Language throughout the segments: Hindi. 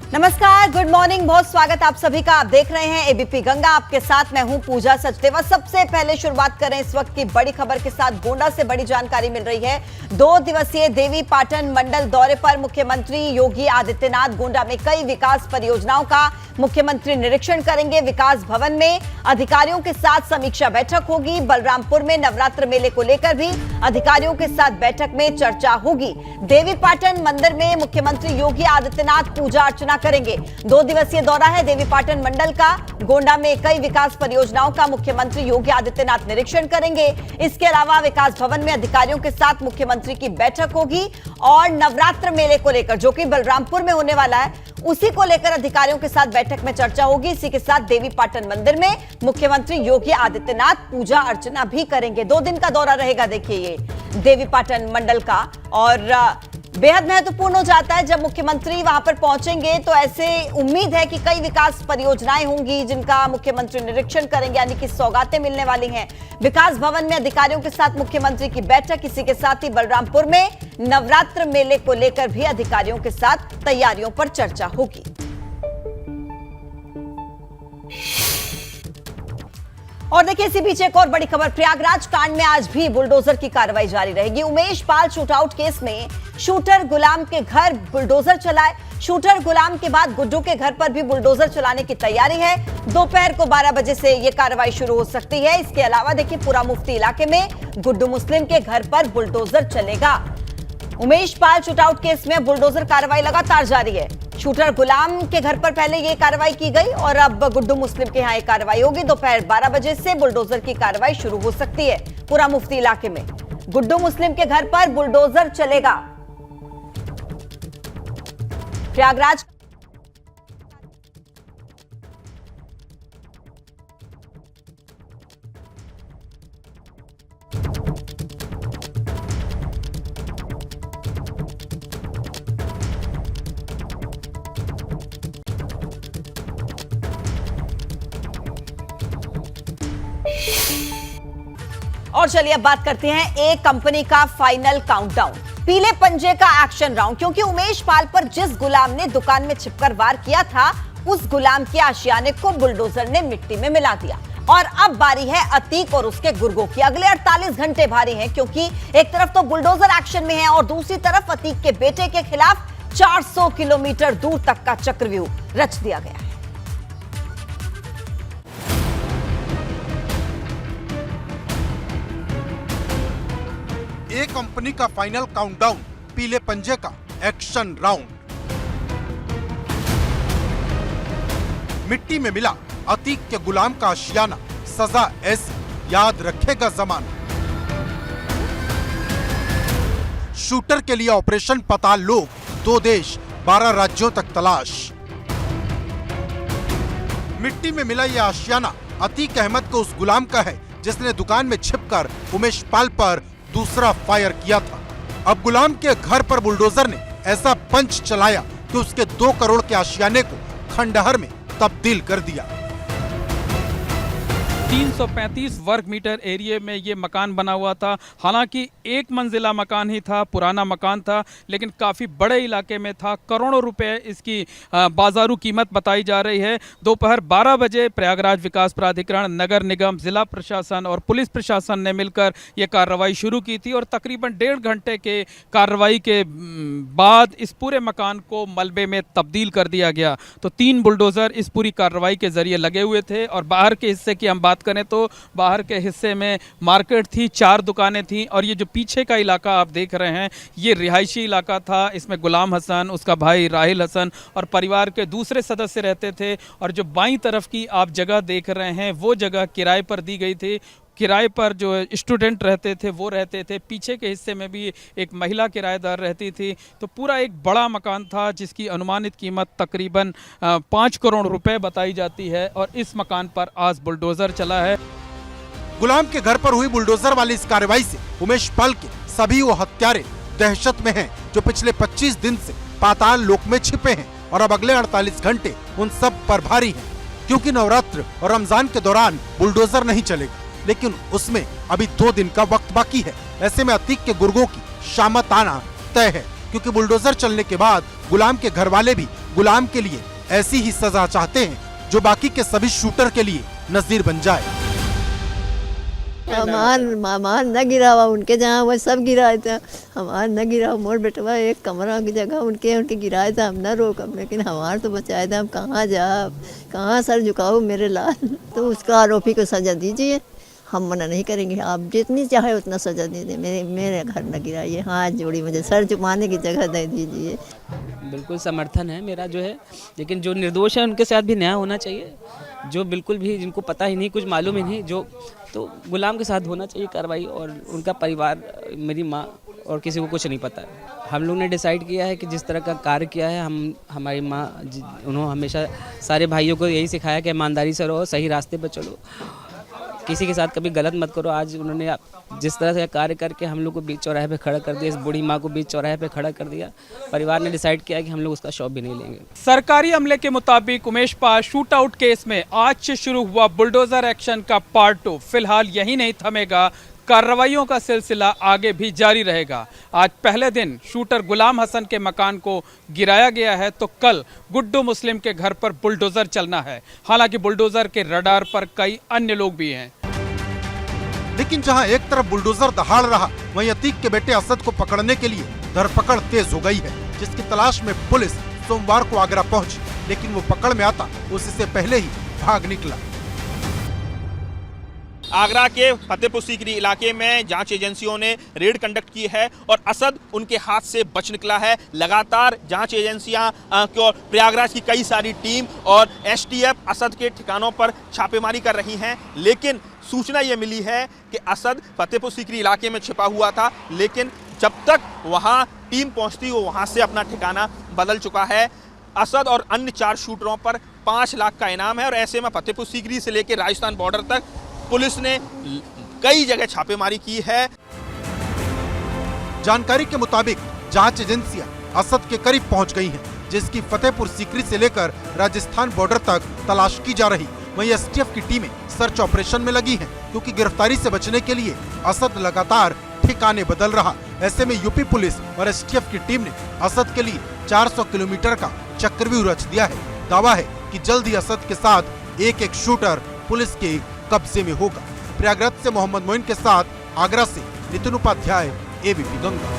नमस्कार, गुड मॉर्निंग, बहुत स्वागत आप सभी का। आप देख रहे हैं एबीपी गंगा, आपके साथ मैं हूं पूजा सचदेवा। सबसे पहले शुरुआत करें इस वक्त की बड़ी खबर के साथ। गोंडा से बड़ी जानकारी मिल रही है। 2 दिवसीय देवी पाटन मंडल दौरे पर मुख्यमंत्री योगी आदित्यनाथ गोंडा में कई विकास परियोजनाओं का मुख्यमंत्री निरीक्षण करेंगे। विकास भवन में अधिकारियों के साथ समीक्षा बैठक होगी। बलरामपुर में नवरात्र मेले को लेकर भी अधिकारियों के साथ बैठक में चर्चा होगी। देवी पाटन मंदिर में मुख्यमंत्री योगी आदित्यनाथ पूजा अर्चना करेंगे। 2 दिवसीय दौरा है देवी पाटन मंडल का। गोंडा में कई विकास परियोजनाओं का मुख्यमंत्री योगी आदित्यनाथ निरीक्षण करेंगे। इसके अलावा विकास भवन में अधिकारियों के साथ मुख्यमंत्री की बैठक होगी और नवरात्र मेले को लेकर, जो कि बलरामपुर में होने वाला है, उसी को लेकर अधिकारियों के साथ बैठक में चर्चा होगी। इसी के साथ देवी पाटन मंदिर में मुख्यमंत्री योगी आदित्यनाथ पूजा अर्चना भी करेंगे। 2 दिन का दौरा रहेगा देखिए ये देवी पाटन मंडल का, और बेहद महत्वपूर्ण हो जाता है जब मुख्यमंत्री वहां पर पहुंचेंगे तो ऐसे उम्मीद है कि कई विकास परियोजनाएं होंगी जिनका मुख्यमंत्री निरीक्षण करेंगे, यानी कि सौगातें मिलने वाली हैं। विकास भवन में अधिकारियों के साथ मुख्यमंत्री की बैठक। इसी के साथ ही बलरामपुर में नवरात्र मेले को लेकर भी अधिकारियों के साथ तैयारियों पर चर्चा होगी। और देखिए इसी बीच एक और बड़ी खबर। प्रयागराज कांड में आज भी बुलडोजर की कार्रवाई जारी रहेगी। उमेश पाल शूटआउट केस में शूटर गुलाम के घर बुलडोजर चलाए। शूटर गुलाम के बाद गुड्डू के घर पर भी बुलडोजर चलाने की तैयारी है। दोपहर को 12 बजे से यह कार्रवाई शुरू हो सकती है। इसके अलावा देखिए पूरा मुफ्ती इलाके में गुड्डू मुस्लिम के घर पर बुलडोजर चलेगा। उमेश पाल शूटआउट केस में बुलडोजर कार्रवाई लगातार जारी है। शूटर गुलाम के घर पर पहले ये कार्रवाई की गई और अब गुड्डू मुस्लिम के यहां ये कार्रवाई होगी। दोपहर 12 बजे से बुलडोजर की कार्रवाई शुरू हो सकती है। पूरा मुफ्ती इलाके में गुड्डू मुस्लिम के घर पर बुलडोजर चलेगा। प्रयागराज और चलिए अब बात करते हैं एक कंपनी का फाइनल काउंटडाउन, पीले पंजे का एक्शन राउंड। क्योंकि उमेश पाल पर जिस गुलाम ने दुकान में छिपकर वार किया था, उस गुलाम के आशियाने को बुलडोजर ने मिट्टी में मिला दिया। और अब बारी है अतीक और उसके गुर्गों की। अगले 48 घंटे भारी हैं, क्योंकि एक तरफ तो बुलडोजर एक्शन में है और दूसरी तरफ अतीक के बेटे के खिलाफ 400 किलोमीटर दूर तक का चक्रव्यूह रच दिया गया है। एक कंपनी का फाइनल काउंटडाउन, पीले पंजे का एक्शन राउंड। मिट्टी में मिला अतीक के गुलाम का आशियाना, सजा ऐसी याद रखेगा जमाना। शूटर के लिए ऑपरेशन पताल लोग, 2 देश 12 राज्यों तक तलाश। मिट्टी में मिला यह आशियाना अतीक अहमद को उस गुलाम का है जिसने दुकान में छिपकर उमेश पाल पर दूसरा फायर किया था। अब गुलाम के घर पर बुलडोजर ने ऐसा पंच चलाया कि उसके 2 करोड़ के आशियाने को खंडहर में तब्दील कर दिया। 335 वर्ग मीटर एरिया में ये मकान बना हुआ था। हालांकि 1 मंजिला मकान ही था, पुराना मकान था, लेकिन काफ़ी बड़े इलाके में था। करोड़ों रुपए इसकी बाजारू कीमत बताई जा रही है। दोपहर 12 बजे प्रयागराज विकास प्राधिकरण, नगर निगम, जिला प्रशासन और पुलिस प्रशासन ने मिलकर ये कार्रवाई शुरू की थी और तकरीबन 1.5 घंटे के कार्रवाई के बाद इस पूरे मकान को मलबे में तब्दील कर दिया गया। तो 3 बुलडोजर इस पूरी कार्रवाई के जरिए लगे हुए थे। और बाहर के हिस्से की हम बात करें तो बाहर के हिस्से में मार्केट थी, 4 दुकानें थी और ये जो पीछे का इलाका आप देख रहे हैं ये रिहायशी इलाका था। इसमें गुलाम हसन, उसका भाई राहिल हसन और परिवार के दूसरे सदस्य रहते थे। और जो बाईं तरफ की आप जगह देख रहे हैं वो जगह किराए पर दी गई थी। किराए पर जो स्टूडेंट रहते थे वो रहते थे। पीछे के हिस्से में भी एक महिला किराएदार रहती थी। तो पूरा एक बड़ा मकान था जिसकी अनुमानित कीमत तकरीबन 5 करोड़ रुपए बताई जाती है। और इस मकान पर आज बुलडोजर चला है। गुलाम के घर पर हुई बुलडोजर वाली इस कार्रवाई से उमेश पाल के सभी वो हत्यारे दहशत में हैं जो पिछले 25 दिन से पाताल लोक में छिपे हैं और अब अगले 48 घंटे उन सब पर भारी हैं। क्योंकि नवरात्र और रमजान के दौरान बुलडोजर नहीं चलेगा, लेकिन उसमें अभी 2 दिन का वक्त बाकी है। ऐसे में अतीक के गुर्गों की शामत आना तय है। क्योंकि बुलडोजर चलने के बाद गुलाम के घर वाले भी गुलाम के लिए ऐसी ही सजा चाहते हैं जो बाकी के सभी शूटर के लिए नजीर बन जाए। हमार न गिरा हुआ, उनके जहाँ वो सब गिराए थे, हमार न गिरा। मोर बेटवा एक कमरा की जगह उनके गिराए थे, हम न रोकब, लेकिन हमार तो बचाए थे। हम कहाँ जाब, कहाँ सर झुकाओ मेरे लाल। तो उसका आरोपी को सजा दीजिए, हम मना नहीं करेंगे। आप जितनी चाहे उतना सजा दीजिए, मेरे घर न गिराइए। हाथ जोड़ी, मुझे सर झुकाने की जगह दे दीजिए। बिल्कुल समर्थन है मेरा जो है, लेकिन जो निर्दोष है उनके साथ भी न्याय होना चाहिए। जो बिल्कुल भी जिनको पता ही नहीं, कुछ मालूम ही नहीं, जो तो गुलाम के साथ होना चाहिए कार्रवाई। और उनका परिवार, मेरी माँ और किसी को कुछ नहीं पता है। हम लोग ने डिसाइड किया है कि जिस तरह का कार्य किया है, हमारी माँ उन्होंने हमेशा सारे भाइयों को यही सिखाया कि ईमानदारी से रहो, सही रास्ते पर चलो, किसी के साथ कभी गलत मत करो। आज उन्होंने जिस तरह से कार्य करके हम लोग को बीच चौराहे पे खड़ा कर दिया, इस बूढ़ी माँ को बीच चौराहे पे खड़ा कर दिया, परिवार ने डिसाइड किया कि हम लोग उसका शॉप भी नहीं लेंगे। सरकारी अमले के मुताबिक Umesh Pal shoot out case में आज से शुरू हुआ बुलडोजर एक्शन का पार्ट 2 फिलहाल यही नहीं थमेगा। कार्रवाइयों का सिलसिला आगे भी जारी रहेगा। आज पहले दिन शूटर गुलाम हसन के मकान को गिराया गया है, तो कल गुड्डू मुस्लिम के घर पर बुलडोजर चलना है। हालांकि बुलडोजर के रडार पर कई अन्य लोग भी हैं। लेकिन जहां एक तरफ बुलडोजर दहाड़ रहा, वहीं अतीक के बेटे असद को पकड़ने के लिए धरपकड़ तेज हो गई है, जिसकी तलाश में पुलिस सोमवार को आगरा पहुंची, लेकिन वो पकड़ में आता उससे पहले ही भाग निकला। आगरा के फतेहपुर सीकरी इलाके में जांच एजेंसियों ने रेड कंडक्ट की है और असद उनके हाथ से बच निकला है। लगातार जांच एजेंसियां और प्रयागराज की कई सारी टीम और एसटीएफ असद के ठिकानों पर छापेमारी कर रही हैं, लेकिन सूचना ये मिली है कि असद फतेहपुर सीकरी इलाके में छिपा हुआ था, लेकिन जब तक वहां टीम पहुंचती वो वहां से अपना ठिकाना बदल चुका है। असद और अन्य 4 शूटरों पर 5 लाख का इनाम है और ऐसे में फतेहपुर सीकरी से लेकर राजस्थान बॉर्डर तक पुलिस ने कई जगह छापेमारी की है। जानकारी के मुताबिक जांच एजेंसियां असद के करीब पहुंच गई हैं, जिसकी फतेहपुर सीकरी से लेकर राजस्थान बॉर्डर तक तलाश की जा रही। वहीं एसटीएफ की टीमें सर्च ऑपरेशन में लगी हैं, क्योंकि गिरफ्तारी से बचने के लिए असद लगातार ठिकाने बदल रहा। ऐसे में यूपी पुलिस और एसटीएफ की टीम ने असद के लिए 400 किलोमीटर का चक्रव्यूह रच दिया है। दावा है कि जल्द ही असद के साथ एक शूटर पुलिस के कब्जे में होगा। प्रयागराज से मोहम्मद मोइन के साथ आगरा से नितिन उपाध्याय, एबीपी गंगा।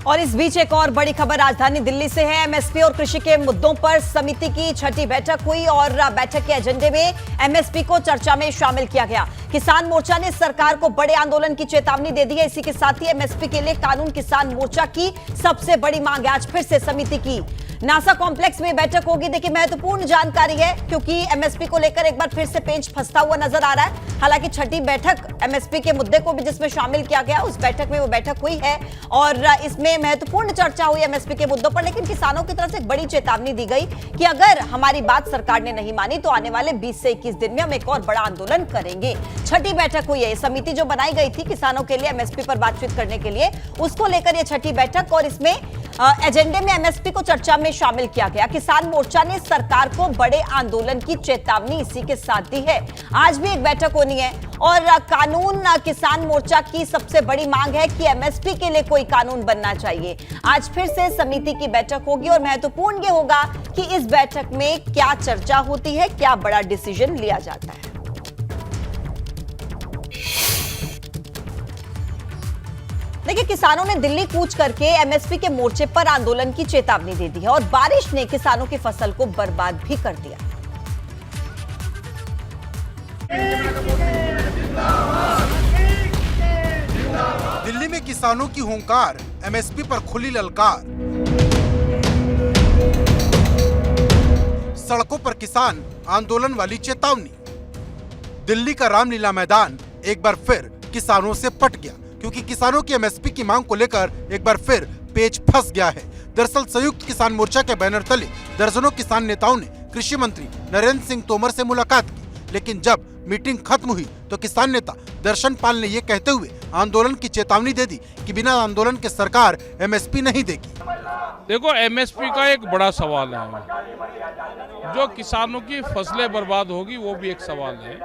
और इस बीच एक और बड़ी खबर राजधानी दिल्ली से है। एमएसपी और कृषि के मुद्दों पर समिति की 6ठी बैठक हुई और बैठक के एजेंडे में एमएसपी को चर्चा में शामिल किया गया। किसान मोर्चा ने सरकार को बड़े आंदोलन की चेतावनी दे दी है। इसी के साथ ही एमएसपी के लिए कानून किसान मोर्चा की सबसे बड़ी मांग आज फिर से समिति की नासा कॉम्प्लेक्स में बैठक होगी। देखिए, महत्वपूर्ण जानकारी है क्योंकि एमएसपी को लेकर एक बार फिर से पेंच फंसता हुआ नजर आ रहा है। हालांकि 6ठी बैठक एमएसपी के मुद्दे को भी जिसमें शामिल किया गया, उस बैठक में वो बैठक हुई है और इसमें महत्वपूर्ण चर्चा हुई एमएसपी के मुद्दों पर। लेकिन किसानों की तरफ से एक बड़ी चेतावनी दी गई कि अगर हमारी बात सरकार ने नहीं मानी तो आने वाले 20 से 21 दिन में हम एक और बड़ा आंदोलन करेंगे। 6ठी बैठक हुई है। समिति जो बनाई गई थी किसानों के लिए एमएसपी पर बातचीत करने के लिए, उसको लेकर यह 6ठी बैठक और इसमें एजेंडे में एमएसपी को चर्चा में शामिल किया गया। किसान मोर्चा ने सरकार को बड़े आंदोलन की चेतावनी इसी के साथ दी है। आज भी एक बैठक होनी है और कानून किसान मोर्चा की सबसे बड़ी मांग है कि एमएसपी के लिए कोई कानून बनना चाहिए। आज फिर से समिति की बैठक होगी और महत्वपूर्ण ये होगा कि इस बैठक में क्या चर्चा होती है, क्या बड़ा डिसीजन लिया जाता है। देखिए, किसानों ने दिल्ली कूच करके एमएसपी के मोर्चे पर आंदोलन की चेतावनी दे दी है और बारिश ने किसानों की फसल को बर्बाद भी कर दिया। दिल्ली में किसानों की हुंकार, एमएसपी पर खुली ललकार। सड़कों पर किसान आंदोलन वाली चेतावनी। दिल्ली का रामलीला मैदान एक बार फिर किसानों से पट गया, क्योंकि किसानों की एमएसपी की मांग को लेकर एक बार फिर पेच फंस गया है। दरअसल संयुक्त किसान मोर्चा के बैनर तले दर्जनों किसान नेताओं ने कृषि मंत्री नरेंद्र सिंह तोमर से मुलाकात की, लेकिन जब मीटिंग खत्म हुई तो किसान नेता दर्शन पाल ने ये कहते हुए आंदोलन की चेतावनी दे दी कि बिना आंदोलन के सरकार एमएसपी नहीं देगी। देखो, एमएसपी का एक बड़ा सवाल है। जो किसानों की फसलें बर्बाद होगी वो भी एक सवाल है।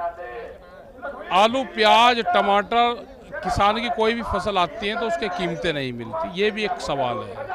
आलू, प्याज, टमाटर किसान की कोई भी फसल आती है तो उसके कीमतें नहीं मिलती, ये भी एक सवाल है।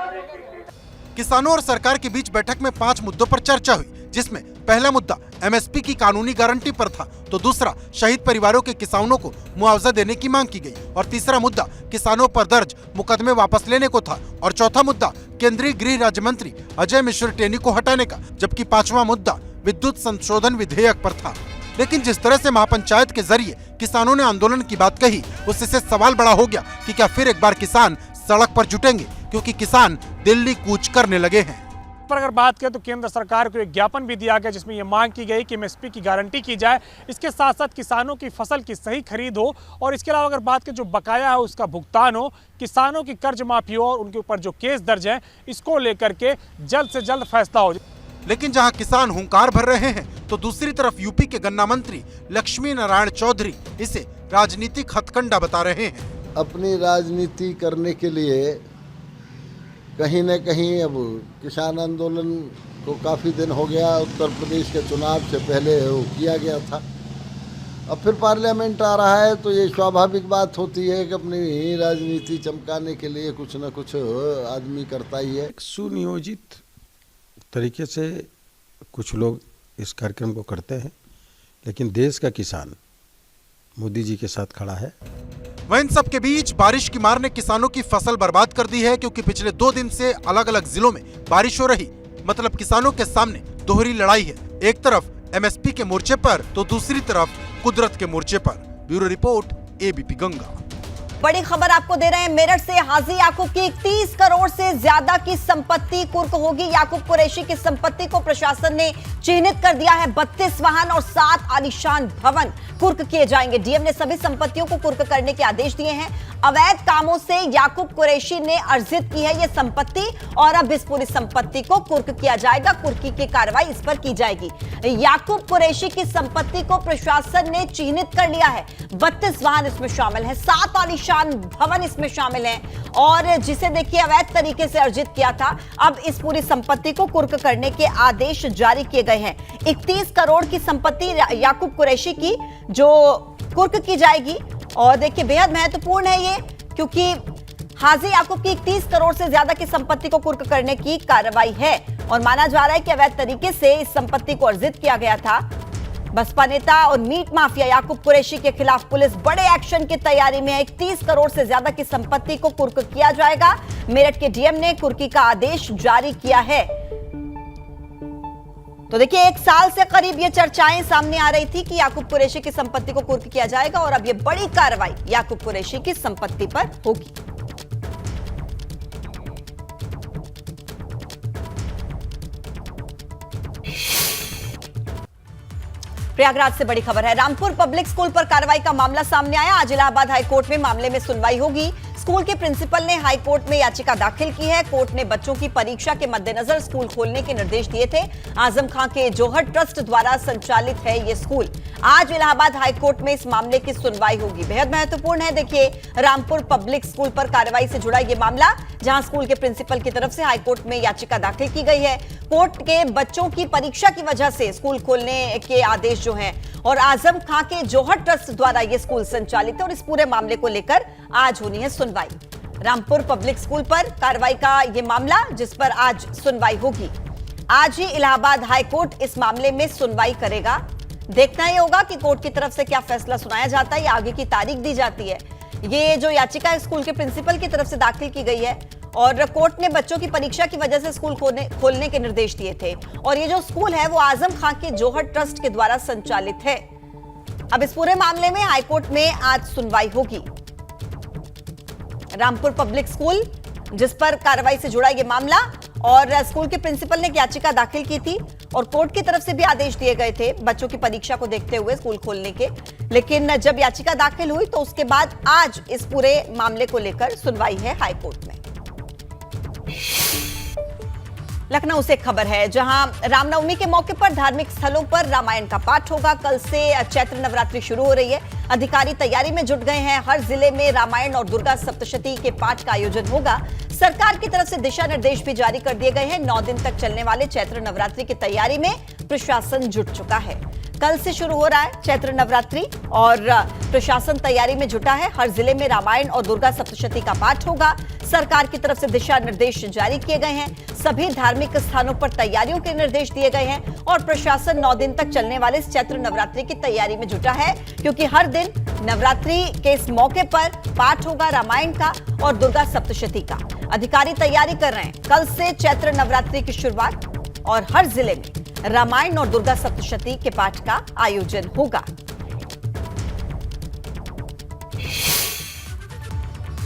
किसानों और सरकार के बीच बैठक में 5 मुद्दों पर चर्चा हुई, जिसमें पहला मुद्दा एमएसपी की कानूनी गारंटी पर था, तो दूसरा शहीद परिवारों के किसानों को मुआवजा देने की मांग की गई, और तीसरा मुद्दा किसानों पर दर्ज मुकदमे वापस लेने को था, और चौथा मुद्दा केंद्रीय गृह राज्य मंत्री अजय मिश्र टेनी को हटाने का, जबकि 5वां मुद्दा विद्युत संशोधन विधेयक पर था। लेकिन जिस तरह से महापंचायत के जरिए किसानों ने आंदोलन की बात कही, उससे सवाल बड़ा हो गया कि क्या फिर एक बार किसान सड़क पर जुटेंगे, क्योंकि किसान दिल्ली कूच करने लगे हैं। पर अगर बात करें तो केंद्र सरकार को एक ज्ञापन भी दिया गया, जिसमें यह मांग की गई कि एमएसपी की गारंटी की जाए, इसके साथ साथ किसानों की फसल की सही खरीद हो, और इसके अलावा अगर बात करें जो बकाया है उसका भुगतान हो, किसानों की कर्ज माफी हो, और उनके ऊपर जो केस दर्ज है इसको लेकर के जल्द से जल्द फैसला हो। लेकिन जहां किसान हुंकार भर रहे हैं, तो दूसरी तरफ यूपी के गन्ना मंत्री लक्ष्मी नारायण चौधरी इसे राजनीतिक हथकंडा बता रहे हैं। अपनी राजनीति करने के लिए कहीं न कहीं अब किसान आंदोलन को काफ़ी दिन हो गया, उत्तर प्रदेश के चुनाव से पहले वो किया गया था, अब फिर पार्लियामेंट आ रहा है, तो ये स्वाभाविक बात होती है कि अपनी राजनीति चमकाने के लिए कुछ न कुछ आदमी करता ही है। सुनियोजित तरीके से कुछ लोग इस कार्यक्रम को करते हैं, लेकिन देश का किसान मोदी जी के साथ खड़ा है। वह इन सब के बीच बारिश की मार ने किसानों की फसल बर्बाद कर दी है, क्योंकि पिछले 2 दिन से अलग अलग जिलों में बारिश हो रही, मतलब किसानों के सामने दोहरी लड़ाई है, एक तरफ एमएसपी के मोर्चे पर तो दूसरी तरफ कुदरत के मोर्चे पर। Bureau report, ABP Ganga. बड़ी खबर आपको दे रहे हैं मेरठ से। हाजी याकूब की 30 करोड़ से ज्यादा की संपत्ति कुर्क होगी। याकूब कुरैशी की संपत्ति को प्रशासन ने चिन्हित कर दिया है। 32 वाहन और 7 आलीशान भवन कुर्क किए जाएंगे। डीएम ने सभी संपत्तियों को कुर्क करने के आदेश दिए हैं। अवैध कामों से याकूब कुरैशी ने अर्जित की है ये संपत्ति, और अब इस पूरी संपत्ति को कुर्क किया जाएगा। कुर्की की कार्रवाई इस पर की जाएगी। याकूब कुरैशी की संपत्ति को प्रशासन ने चिन्हित कर लिया है। 32 वाहन इसमें शामिल है, 7 आलीशान भवन इसमें शामिल हैं, और जिसे देखिए अवैध तरीके से अर्जित किया था, अब इस पूरी संपत्ति को कुर्क करने के आदेश जारी किए गए हैं। 31 करोड़ की संपत्ति याकूब कुरैशी की जो कुर्क की जाएगी, और देखिए बेहद महत्वपूर्ण है ये, क्योंकि हाजी याकूब की 31 करोड़ से ज्यादा की संपत्ति को कुर्क करने की कार्रवाई है, और माना जा रहा है कि अवैध तरीके से इस संपत्ति को अर्जित किया गया था। बसपा नेता और मीट माफिया याकूब कुरैशी के खिलाफ पुलिस बड़े एक्शन की तैयारी में है। 31 करोड़ से ज्यादा की संपत्ति को कुर्क किया जाएगा। मेरठ के डीएम ने कुर्की का आदेश जारी किया है। तो देखिए 1 साल से करीब ये चर्चाएं सामने आ रही थी कि याकूब कुरैशी की संपत्ति को कुर्क किया जाएगा, और अब ये बड़ी कार्रवाई याकूब कुरैशी की संपत्ति पर होगी। प्रयागराज से बड़ी खबर है। रामपुर पब्लिक स्कूल पर कार्रवाई का मामला सामने आया। आज इलाहाबाद हाईकोर्ट में मामले में सुनवाई होगी। स्कूल के प्रिंसिपल ने हाईकोर्ट में याचिका दाखिल की है। कोर्ट ने बच्चों की परीक्षा के मद्देनजर स्कूल खोलने के निर्देश दिए थे। आजम खां के जौहर ट्रस्ट द्वारा संचालित है ये स्कूल। आज इलाहाबाद हाईकोर्ट में इस मामले की सुनवाई होगी। बेहद महत्वपूर्ण है। देखिए रामपुर पब्लिक स्कूल पर कार्रवाई से जुड़ा ये मामला, जहां स्कूल के प्रिंसिपल की तरफ से हाईकोर्ट में याचिका दाखिल की गई है। कोर्ट के बच्चों की परीक्षा की वजह से स्कूल खोलने के आदेश जो हैं, और आजम खां के जौहर ट्रस्ट द्वारा ये स्कूल संचालित है, और इस पूरे मामले को लेकर आज होनी है सुनवाई। रामपुर पब्लिक स्कूल पर कार्रवाई का ये मामला, जिस पर आज सुनवाई होगी। आज ही इलाहाबाद हाईकोर्ट इस मामले में सुनवाई करेगा। देखना ही होगा कि कोर्ट की तरफ से क्या फैसला सुनाया जाता है या आगे की तारीख दी जाती है। ये जो याचिका स्कूल के प्रिंसिपल की तरफ से दाखिल की गई है, और कोर्ट ने बच्चों की परीक्षा की वजह से स्कूल खोलने के निर्देश दिए थे, और ये जो स्कूल है वो आजम खां के जौहर ट्रस्ट के द्वारा संचालित है। अब इस पूरे मामले में हाईकोर्ट में आज सुनवाई होगी। रामपुर पब्लिक स्कूल जिस पर कार्रवाई से जुड़ा ये मामला, और स्कूल के प्रिंसिपल ने याचिका दाखिल की थी, और कोर्ट की तरफ से भी आदेश दिए गए थे बच्चों की परीक्षा को देखते हुए स्कूल खोलने के। लेकिन जब याचिका दाखिल हुई तो उसके बाद आज इस पूरे मामले को लेकर सुनवाई है हाईकोर्ट में। लखनऊ से खबर है, जहां रामनवमी के मौके पर धार्मिक स्थलों पर रामायण का पाठ होगा। कल से चैत्र नवरात्रि शुरू हो रही है। अधिकारी तैयारी में जुट गए हैं। हर जिले में रामायण और दुर्गा सप्तशती के पाठ का आयोजन होगा। सरकार की तरफ से दिशा निर्देश भी जारी कर दिए गए हैं। 9 दिन तक चलने वाले चैत्र नवरात्रि की तैयारी में प्रशासन जुट चुका है। कल से शुरू हो रहा है चैत्र नवरात्रि और प्रशासन तैयारी में जुटा है। हर जिले में रामायण और दुर्गा सप्तशती का पाठ होगा। सरकार की तरफ से दिशा निर्देश जारी किए गए हैं। सभी धार्मिक स्थानों पर तैयारियों के निर्देश दिए गए हैं और प्रशासन 9 दिन तक चलने वाले इस चैत्र नवरात्रि की तैयारी में जुटा है, क्योंकि हर दिन नवरात्रि के इस मौके पर पाठ होगा रामायण का और दुर्गा सप्तशती का। अधिकारी तैयारी कर रहे हैं। कल से चैत्र नवरात्रि की शुरुआत और हर जिले में रामायण और दुर्गा सप्तशती के पाठ का आयोजन होगा।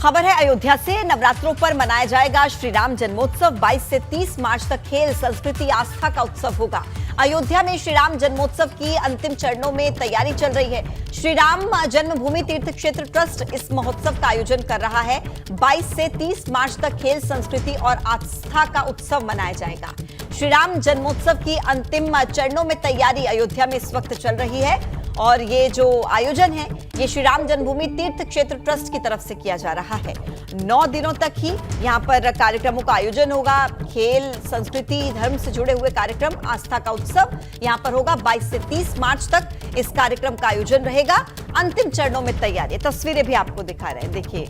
खबर है अयोध्या से। नवरात्रों पर मनाया जाएगा श्री राम जन्मोत्सव। 22 से 30 मार्च तक खेल, संस्कृति, आस्था का उत्सव होगा। अयोध्या में श्री राम जन्मोत्सव की अंतिम चरणों में तैयारी चल रही है। श्री राम जन्मभूमि तीर्थ क्षेत्र ट्रस्ट इस महोत्सव का आयोजन कर रहा है। 22 से 30 मार्च तक खेल, संस्कृति और आस्था का उत्सव मनाया जाएगा। श्री राम जन्मोत्सव की अंतिम चरणों में तैयारी अयोध्या में इस वक्त चल रही है और ये जो आयोजन है ये श्री राम जन्मभूमि तीर्थ क्षेत्र ट्रस्ट की तरफ से किया जा रहा है। 9 दिनों तक ही यहाँ पर कार्यक्रमों का आयोजन होगा। खेल, संस्कृति, धर्म से जुड़े हुए कार्यक्रम, आस्था का उत्सव यहाँ पर होगा। 22 से 30 मार्च तक इस कार्यक्रम का आयोजन रहेगा। अंतिम चरणों में तैयारी, तस्वीरें भी आपको दिखा रहे हैं। देखिए,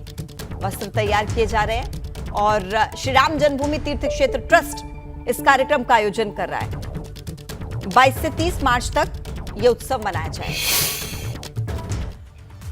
वस्त्र तैयार किए जा रहे हैं और श्री राम जन्मभूमि तीर्थ क्षेत्र ट्रस्ट इस कार्यक्रम का आयोजन कर रहा है। 22 से 30 मार्च तक ये उत्सव मनाया जाएगा।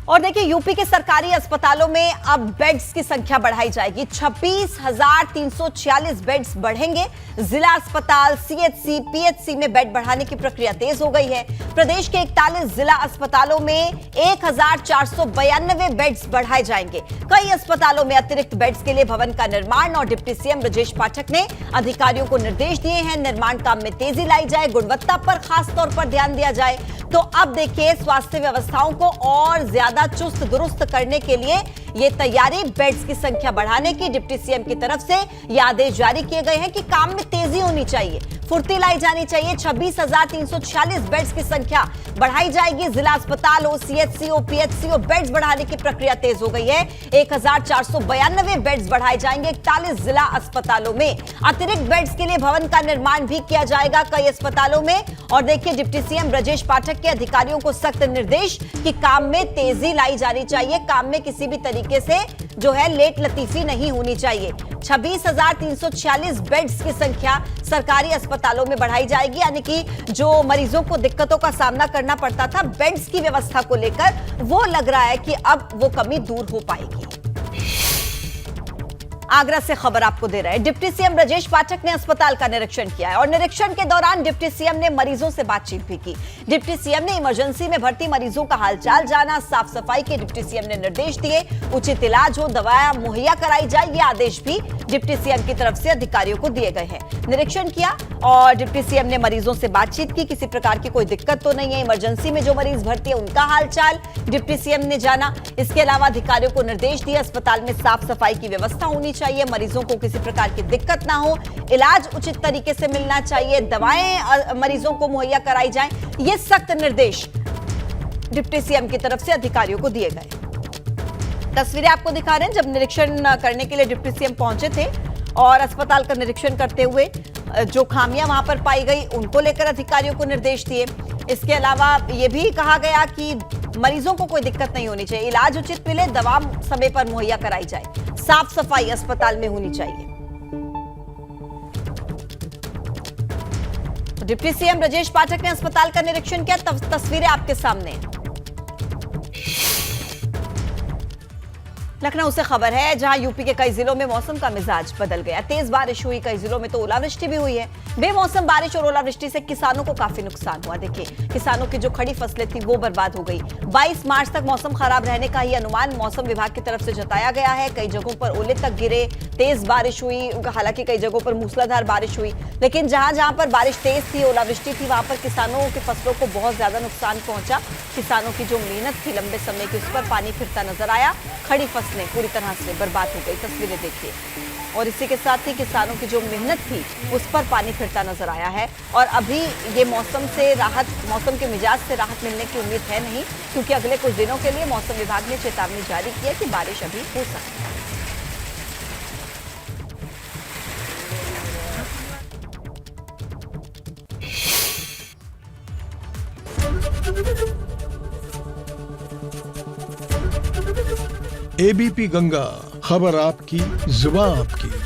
और देखिए, यूपी के सरकारी अस्पतालों में अब बेड्स की संख्या बढ़ाई जाएगी। 26,346 बेड्स बढ़ेंगे। जिला अस्पताल, सीएचसी, पीएचसी में बेड बढ़ाने की प्रक्रिया तेज हो गई है। प्रदेश के 41 जिला अस्पतालों में 1,492 बेड्स बढ़ाए जाएंगे। कई अस्पतालों में अतिरिक्त बेड्स के लिए भवन का निर्माण और डिप्टी सीएम ब्रजेश पाठक ने अधिकारियों को निर्देश दिए हैं। निर्माण काम में तेजी लाई जाए, गुणवत्ता पर खास तौर पर ध्यान दिया जाए। तो अब देखिए, स्वास्थ्य व्यवस्थाओं को और ज्यादा चुस्त दुरुस्त करने के लिए ये तैयारी, बेड्स की संख्या बढ़ाने की डिप्टी सीएम की तरफ से ये आदेश जारी किए गए हैं कि काम में तेजी होनी चाहिए, फुर्ती लाई जानी चाहिए। 26,346 बेड्स की संख्या बढ़ाई जाएगी। जिला अस्पताल हो, सीएचसी हो, पीएचसी हो, बेड्स बढ़ाने की प्रक्रिया तेज हो गई है। 1,492 बेड्स बढ़ाए जाएंगे 41 जिला अस्पतालों में। अतिरिक्त बेड्स के लिए भवन का निर्माण भी किया जाएगा कई अस्पतालों में। और देखिए, डिप्टी सीएम ब्रजेश पाठक के अधिकारियों को सख्त निर्देश कि काम में तेजी लाई जानी चाहिए। काम में किसी भी तरीके से जो है लेट लतीफी नहीं होनी चाहिए। 26,346 बेड्स की संख्या सरकारी अस्पतालों में बढ़ाई जाएगी, यानी कि जो मरीजों को दिक्कतों का सामना करना पड़ता था बेड्स की व्यवस्था को लेकर, वो लग रहा है कि अब वो कमी दूर हो पाएगी। आगरा से खबर आपको दे रहे हैं। डिप्टी सीएम ब्रजेश पाठक ने अस्पताल का निरीक्षण किया है और निरीक्षण के दौरान डिप्टी सीएम ने मरीजों से बातचीत भी की। डिप्टी सीएम ने इमरजेंसी में भर्ती मरीजों का हालचाल जाना। साफ सफाई के डिप्टी सीएम ने निर्देश दिए। उचित इलाज हो, दवाएं मुहैया कराई जाए, ये आदेश भी डिप्टी सीएम की तरफ से अधिकारियों को दिए गए हैं। निरीक्षण किया और डिप्टी सीएम ने मरीजों से बातचीत की। किसी प्रकार की कोई दिक्कत तो नहीं है। इमरजेंसी में जो मरीज भर्ती है उनका हालचाल डिप्टी सीएम ने जाना। इसके अलावा अधिकारियों को निर्देश दिए, अस्पताल में साफ सफाई की व्यवस्था होनी चाहिए, मरीजों को किसी प्रकार की दिक्कत ना हो, इलाज उचित तरीके से मिलना चाहिए, दवाएं मरीजों को मुहैया कराई जाएं। ये सख्त निर्देश डिप्टी सीएम की तरफ से अधिकारियों को दिए गए। तस्वीरें आपको दिखा रहे हैं जब निरीक्षण करने के लिए डिप्टी सीएम पहुंचे थे और अस्पताल का निरीक्षण करते हुए जो खामियां वहां पर पाई गई उनको लेकर अधिकारियों को निर्देश दिए। इसके अलावा यह भी कहा गया कि मरीजों को कोई दिक्कत नहीं होनी चाहिए, इलाज उचित मिले, दवा समय पर मुहैया कराई जाए, साफ सफाई अस्पताल में होनी चाहिए। तो डिप्टी सीएम ब्रजेश पाठक ने अस्पताल का निरीक्षण किया। तस्वीरें आपके सामने हैं। लखनऊ से खबर है, जहां यूपी के कई जिलों में मौसम का मिजाज बदल गया। तेज बारिश हुई, कई जिलों में तो ओलावृष्टि भी हुई है। बेमौसम बारिश और ओलावृष्टि से किसानों को काफी नुकसान हुआ। देखिए, किसानों की जो खड़ी फसलें थी वो बर्बाद हो गई। 22 मार्च तक मौसम खराब रहने का ही अनुमान मौसम विभाग की तरफ से जताया गया है। कई जगहों पर ओले तक गिरे, तेज बारिश हुई, हालांकि कई जगहों पर मूसलाधार बारिश हुई, लेकिन जहां जहां पर बारिश तेज थी, ओलावृष्टि थी, वहां पर किसानों की फसलों को बहुत ज्यादा नुकसान पहुंचा। किसानों की जो मेहनत थी लंबे समय की, उस पर पानी फिरता नजर आया। खड़ी फसलें पूरी तरह से बर्बाद हो गई। तस्वीरें देखिए। और इसी के साथ ही किसानों की जो मेहनत थी उस पर पानी फिरता नजर आया है। और अभी ये मौसम से राहत, मौसम के मिजाज से राहत मिलने की उम्मीद है नहीं, क्योंकि अगले कुछ दिनों के लिए मौसम विभाग ने चेतावनी जारी की है कि बारिश अभी हो सकती है। एबीपी गंगा, खबर आपकी, जुबान आपकी।